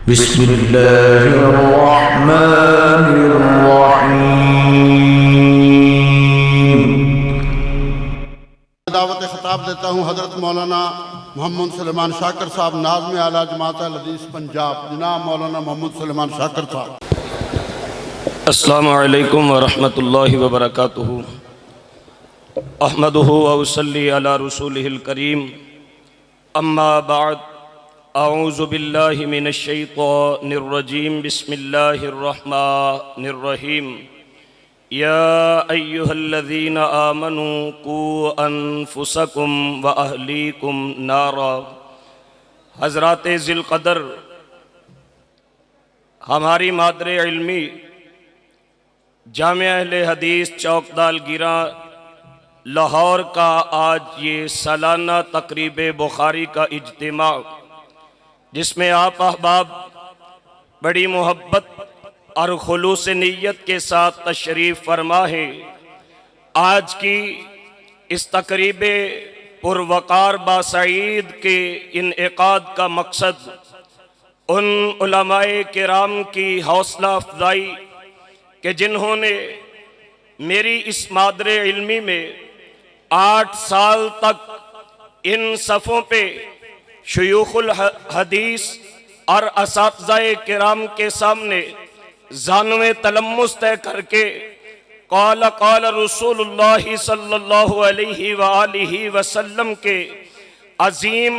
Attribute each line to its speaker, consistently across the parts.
Speaker 1: بسم اللہ الرحمن الرحیم۔
Speaker 2: دعوت خطاب دیتا ہوں حضرت مولانا محمد سلیمان شاکر صاحب، ناظم اعلیٰ جماعت الحدیث پنجاب، جناب مولانا محمد سلیمان شاکر صاحب۔
Speaker 3: السلام علیکم ورحمۃ اللہ وبرکاتہ۔ احمدہ واصلی علی رسولہ الکریم، اما بعد، اعوذ باللہ من الشیطان الرجیم، بسم اللہ الرحمن الرحیم۔ یا ایہا الذین آمنوا قوا انفسکم واہلیکم نارا۔ حضرات ذی القدر، ہماری مادر علمی جامعہ اہل حدیث چوک دال گیراں لاہور کا آج یہ سالانہ تقریب بخاری کا اجتماع، جس میں آپ احباب بڑی محبت اور خلوص نیت کے ساتھ تشریف فرما ہیں، آج کی اس تقریب پروقار باسعید کے انعقاد کا مقصد ان علماء کرام کی حوصلہ افزائی کہ جنہوں نے میری اس مادر علمی میں 8 سال تک ان صفوں پہ شیوخ الحدیث اور اساتذہ کرام کے سامنے زانوِ تلمس طے کر کے قال رسول اللہ صلی اللہ علیہ وآلہ وسلم کے عظیم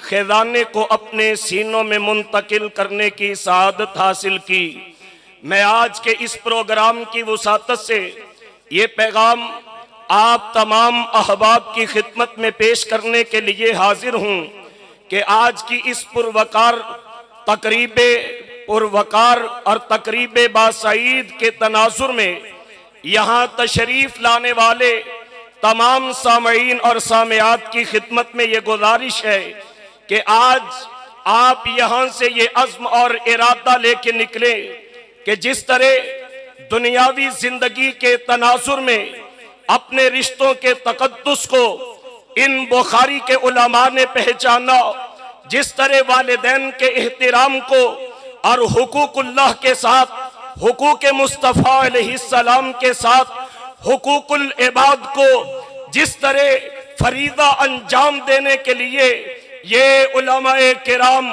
Speaker 3: خزانے کو اپنے سینوں میں منتقل کرنے کی سعادت حاصل کی۔ میں آج کے اس پروگرام کی وساطت سے یہ پیغام آپ تمام احباب کی خدمت میں پیش کرنے کے لیے حاضر ہوں کہ آج کی اس پروقار اور تقریب باسعید کے تناظر میں یہاں تشریف لانے والے تمام سامعین اور سامعات کی خدمت میں یہ گزارش ہے کہ آج آپ یہاں سے یہ عزم اور ارادہ لے کے نکلیں کہ جس طرح دنیاوی زندگی کے تناظر میں اپنے رشتوں کے تقدس کو ان بخاری کے علماء نے پہچانا، جس طرح والدین کے احترام کو اور حقوق اللہ کے ساتھ حقوق مصطفیٰ علیہ السلام کے ساتھ حقوق العباد کو جس طرح فریضہ انجام دینے کے لیے یہ علماء کرام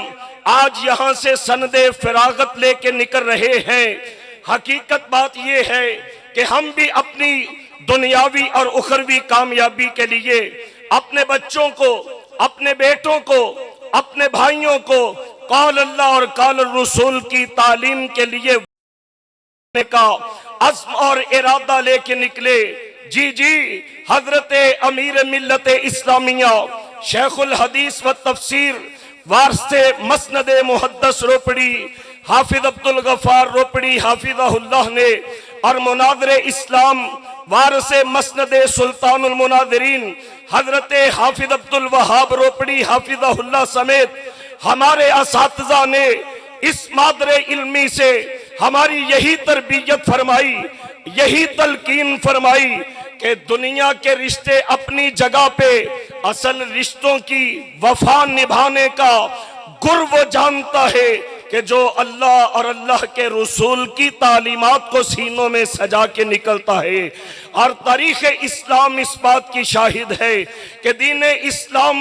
Speaker 3: آج یہاں سے سند فراغت لے کے نکل رہے ہیں، حقیقت بات یہ ہے کہ ہم بھی اپنی دنیاوی اور اخروی کامیابی کے لیے اپنے بچوں کو، اپنے بیٹوں کو، اپنے بھائیوں کو قال اللہ اور قال الرسول کی تعلیم کے لیے کا عزم اور ارادہ لے کے نکلے۔ جی حضرت امیر ملت اسلامیہ شیخ الحدیث و تفسیر وارث مسند محدث روپڑی حافظ عبدالغفار روپڑی حافظہ اللہ نے اور مناظر اسلام وارث مسند سلطان المناظرین حضرت حافظ عبدالوہاب روپڑی حافظہ اللہ سمیت ہمارے اساتذہ نے اس مادر علمی سے ہماری یہی تربیت فرمائی، یہی تلقین فرمائی کہ دنیا کے رشتے اپنی جگہ پہ، اصل رشتوں کی وفا نبھانے کا گر وہ جانتا ہے کہ جو اللہ اور اللہ کے رسول کی تعلیمات کو سینوں میں سجا کے نکلتا ہے۔ اور تاریخ اسلام اس بات کی شاہد ہے کہ دین اسلام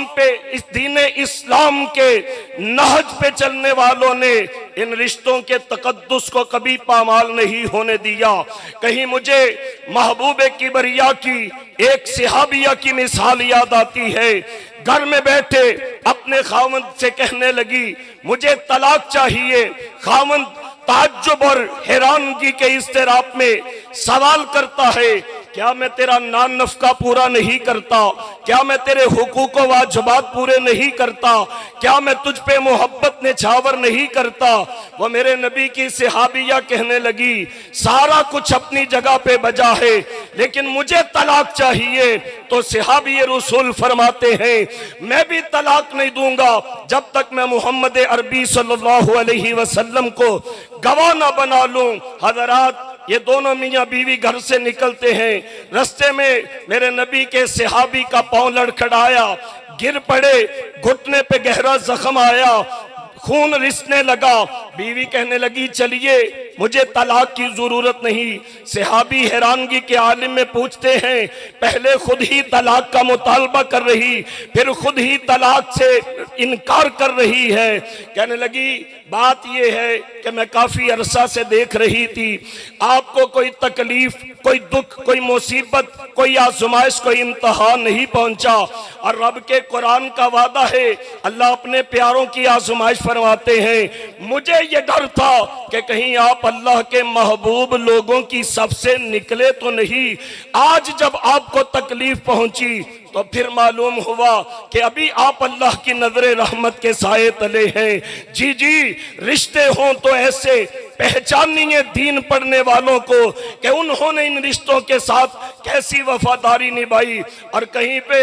Speaker 3: کے نہج پہ چلنے والوں نے ان رشتوں کے تقدس کو کبھی پامال نہیں ہونے دیا۔ کہیں مجھے محبوب کبریا کی ایک صحابیہ کی مثال یاد آتی ہے، گھر میں بیٹھے اپنے خاوند سے کہنے لگی مجھے طلاق چاہیے۔ خاوند تعجب اور حیرانگی کے اضطراب میں سوال کرتا ہے، کیا میں تیرا نان نفقہ پورا نہیں کرتا؟ کیا میں تیرے حقوق و واجبات پورے نہیں کرتا؟ کیا میں تجھ پہ محبت نچھاور نہیں کرتا؟ وہ میرے نبی کی صحابیہ کہنے لگی سارا کچھ اپنی جگہ پہ بجا ہے لیکن مجھے طلاق چاہیے۔ تو صحابی رسول فرماتے ہیں میں بھی طلاق نہیں دوں گا جب تک میں محمد عربی صلی اللہ علیہ وسلم کو گواہ نہ بنا لوں۔ حضرات، یہ دونوں میاں بیوی گھر سے نکلتے ہیں، رستے میں میرے نبی کے صحابی کا پاؤں لڑکھڑایا، گر پڑے، گھٹنے پہ گہرا زخم آیا، خون رسنے لگا، بیوی کہنے لگی چلیے مجھے طلاق کی ضرورت نہیں۔ صحابی حیرانگی کے عالم میں پوچھتے ہیں پہلے خود ہی طلاق کا مطالبہ کر رہی، پھر خود ہی طلاق سے انکار کر رہی ہے۔ کہنے لگی بات یہ ہے کہ میں کافی عرصہ سے دیکھ رہی تھی آپ کو کوئی تکلیف، کوئی دکھ، کوئی مصیبت، کوئی آزمائش، کوئی امتحان نہیں پہنچا، اور رب کے قرآن کا وعدہ ہے اللہ اپنے پیاروں کی آزمائش فرماتے ہیں۔ مجھے یہ ڈر تھا کہ کہیں آپ اللہ کے محبوب لوگوں کی صف سے نکلے تو نہیں۔ آج جب آپ کو تکلیف پہنچی تو پھر معلوم ہوا کہ ابھی آپ اللہ کی نظر رحمت کے سائے تلے ہیں۔ جی رشتے ہوں تو ایسے پہچانیے دین پڑھنے والوں کو کہ انہوں نے ان رشتوں کے ساتھ کیسی وفاداری نبھائی۔ اور کہیں پہ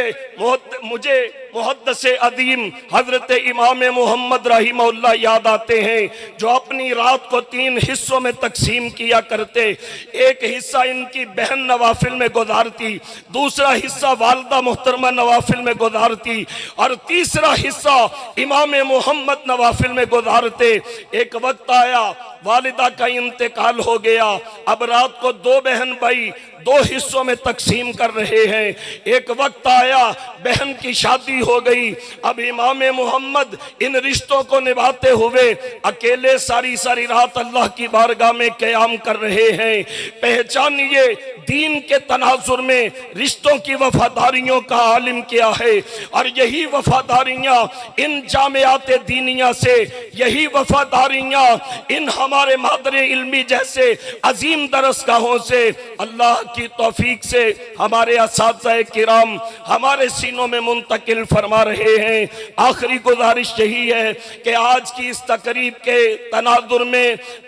Speaker 3: مجھے محدث عظیم حضرت امام محمد رحمہ اللہ یاد آتے ہیں جو اپنی رات کو 3 حصوں میں تقسیم کیا کرتے۔ ایک حصہ ان کی بہن نوافل میں گزارتی، دوسرا حصہ والدہ محترمہ نوافل میں گزارتی، اور تیسرا حصہ امام محمد نوافل میں گزارتے۔ ایک وقت آیا والدہ کا انتقال ہو گیا، اب رات کو 2 بہن بھائی 2 حصوں میں تقسیم کر رہے ہیں۔ ایک وقت آیا بہن کی شادی ہو گئی، اب امام محمد ان رشتوں کو نبھاتے ہوئے اکیلے ساری رات اللہ کی بارگاہ میں قیام کر رہے ہیں۔ پہچانیے دین کے تناظر میں رشتوں کی وفاداریوں کا عالم کیا ہے، اور یہی وفاداریاں ان جامعات دینیہ سے، یہی وفاداریاں ان ہمارے مادر علمی جیسے عظیم درسگاہوں سے اللہ کی توفیق سے ہمارے اساتذہ کرام ہمارے سینوں میں منتقل فرما رہے ہیں۔ آخری گزارش یہی ہے کہ آج کی اس تقریب کے تناظر میں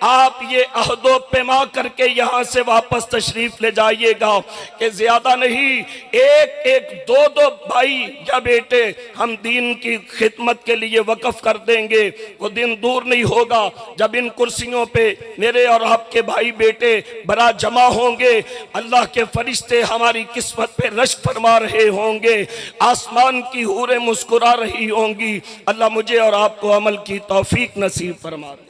Speaker 3: آپ یہ عہد و پیما کر کے یہاں سے واپس تشریف لے جائیے گا کہ زیادہ نہیں، ایک 2 بھائی یا بیٹے ہم دین کی خدمت کے لیے وقف کر دیں گے۔ وہ دن دور نہیں ہوگا جب ان کرسیوں پہ میرے اور آپ کے بھائی بیٹے برا جمع ہوں گے، اللہ کے فرشتے ہماری قسمت پہ رشک فرما رہے ہوں گے، آسمان کی حوریں مسکرا رہی ہوں گی۔ اللہ مجھے اور آپ کو عمل کی توفیق نصیب فرما دے۔